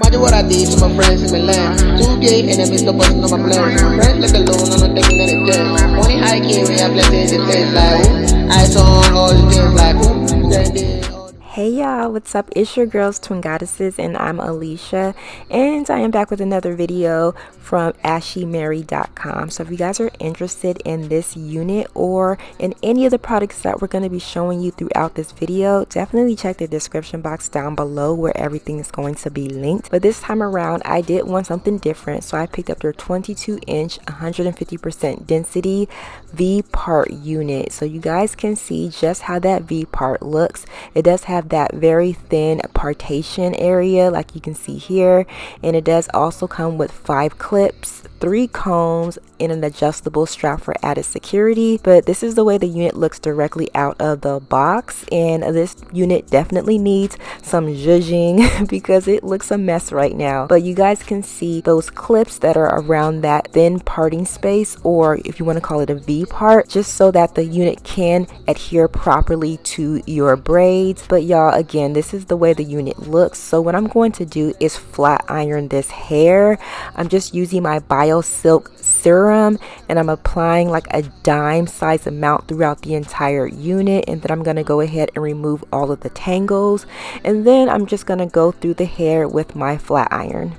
Imagine what I did to my friends in Milan. 2K and I missed the button on my plans. My friends left alone, I'm not taking any chance. Money high key, we have left in the face like who? I saw on all the things like who? Hey y'all, what's up? It's your girls Twin Goddesses and I'm Alicia, and I am back with another video from ashymary.com. So if you guys are interested in this unit or in any of the products that we're going to be showing you throughout this video, definitely check the description box down below where everything is going to be linked. But this time around I did want something different, so I picked up their 22-inch 150% density V-part unit. So you guys can see just how that V-part looks. It does have that very thin partition area like you can see here, and it does also come with 5 clips, 3 combs, and an adjustable strap for added security. But this is the way the unit looks directly out of the box, and this unit definitely needs some zhuzhing because it looks a mess right now. But you guys can see those clips that are around that thin parting space, or if you want to call it a V part, just so that the unit can adhere properly to your braids. But y'all, again, this is the way the unit looks. So what I'm going to do is flat iron this hair. I'm just using my Bio Silk serum, and I'm applying like a dime size amount throughout the entire unit, and then I'm going to go ahead and remove all of the tangles, and then I'm just going to go through the hair with my flat iron.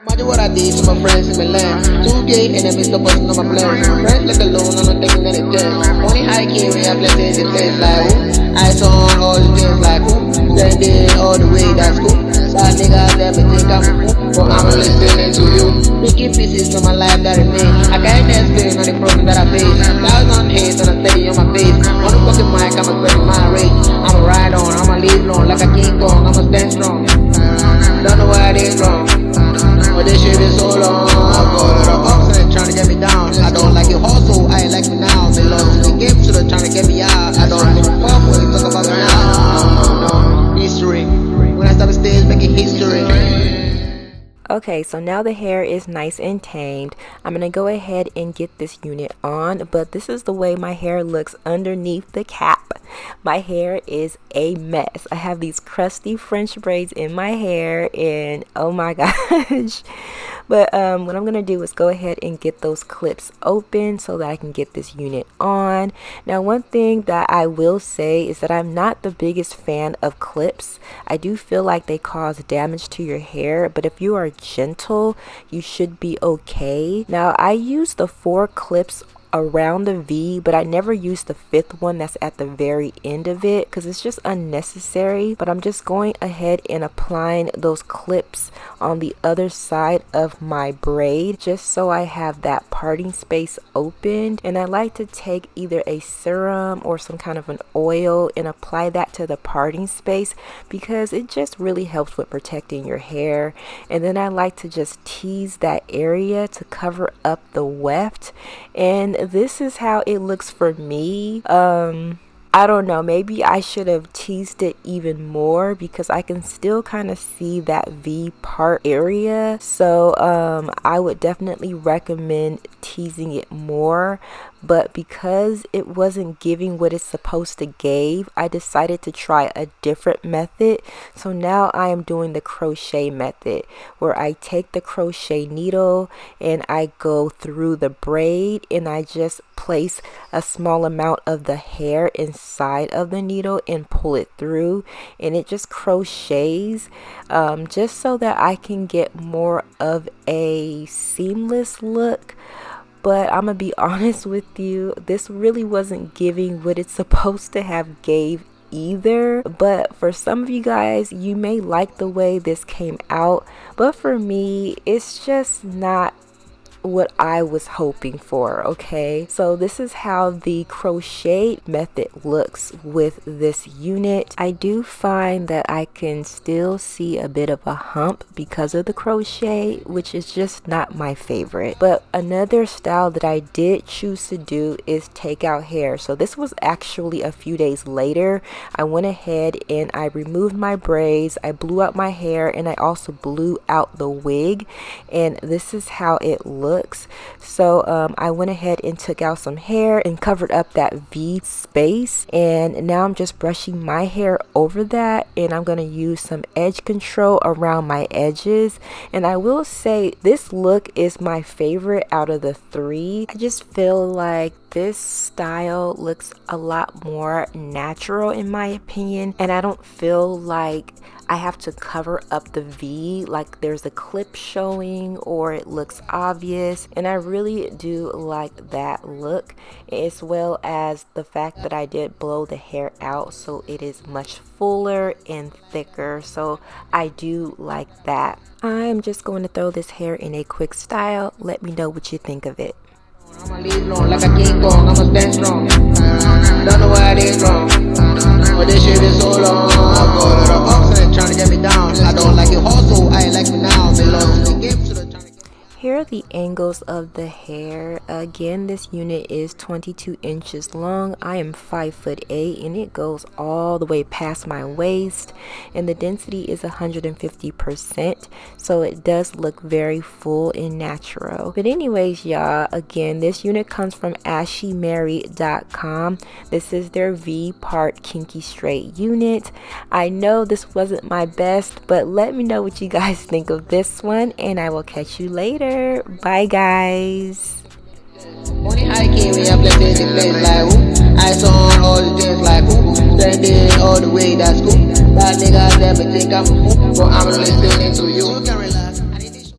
Imagine what I did to my friends in Milan. 2K and I missed the button on my plans. My friends left alone, I'm not taking any chance. Money high key, we have left in the face like who? I saw on all the things like who? Standing all the way, that's cool. Side niggas let me think I'm a fool, but I'm listening to you. Picking pieces from my life that remain. I can't explain on the problem that I face. Thousand hates and I'm steady on my face. On the fucking mic, I'm expressing my rage. I'ma ride on, I'ma leave long like a King Kong. I'ma stand strong. Don't know why I did wrong. But this shit is so long. I go to the upside trying to get me down. I don't like your hustle, I ain't like me now. They love to the gift, so they're trying to get me out. I don't give a fuck when you talk about me now. No. History. When I stop the stage, making history. Okay, so now the hair is nice and tamed. I'm going to go ahead and get this unit on, but this is the way my hair looks underneath the cap. My hair is a mess. I have these crusty French braids in my hair, and oh my gosh. But what I'm going to do is go ahead and get those clips open so that I can get this unit on. Now, one thing that I will say is that I'm not the biggest fan of clips. I do feel like they cause damage to your hair, but if you are gentle, you should be okay. Now, I use the 4 clips around the V, but I never use the 5th one that's at the very end of it because it's just unnecessary. But I'm just going ahead and applying those clips on the other side of my braid just so I have that parting space opened. And I like to take either a serum or some kind of an oil and apply that to the parting space because it just really helps with protecting your hair. And then I like to just tease that area to cover up the weft, and this is how it looks for me. I don't know, maybe I should have teased it even more because I can still kind of see that V part area. So I would definitely recommend teasing it more, but because it wasn't giving what it's supposed to give, I decided to try a different method. So now I am doing the crochet method, where I take the crochet needle and I go through the braid and I just place a small amount of the hair inside of the needle and pull it through, and it just crochets just so that I can get more of a seamless look. But I'm gonna be honest with you, this really wasn't giving what it's supposed to have gave either. But for some of you guys, you may like the way this came out, but for me, it's just not what I was hoping for. Okay, so this is how the crochet method looks with this unit. I do find that I can still see a bit of a hump because of the crochet, which is just not my favorite. But another style that I did choose to do is take out hair. So this was actually a few days later. I went ahead and I removed my braids, I blew out my hair, and I also blew out the wig, and this is how it looks. looks. So I went ahead and took out some hair and covered up that V space, and now I'm just brushing my hair over that, and I'm going to use some edge control around my edges. And I will say this look is my favorite out of the three. I just feel like this style looks a lot more natural in my opinion, and I don't feel like I have to cover up the V, like there's a clip showing or it looks obvious. And I really do like that look, as well as the fact that I did blow the hair out so it is much fuller and thicker. So I do like that. I'm just going to throw this hair in a quick style. Let me know what you think of it. I'ma leave long like a King Kong, I'ma stand strong. Don't know why I did wrong, but this shit is so long. I go to the offset trying to get me down. I don't like it hustle, I ain't like me now. Belong to the gift to the Here are the angles of the hair. Again, this unit is 22 inches long. I am 5'8" and it goes all the way past my waist, and the density is 150%, so it does look very full and natural. But anyways, y'all, again, this unit comes from ashleymerry.com. This is their V part kinky straight unit. I know this wasn't my best, but let me know what you guys think of this one, and I will catch you later. Bye guys. Only high key we have left in the place like who? I saw on all the things like who? Spending all the way, that's cool. Bad niggas ever think I'm a fool, but I'm listening to you.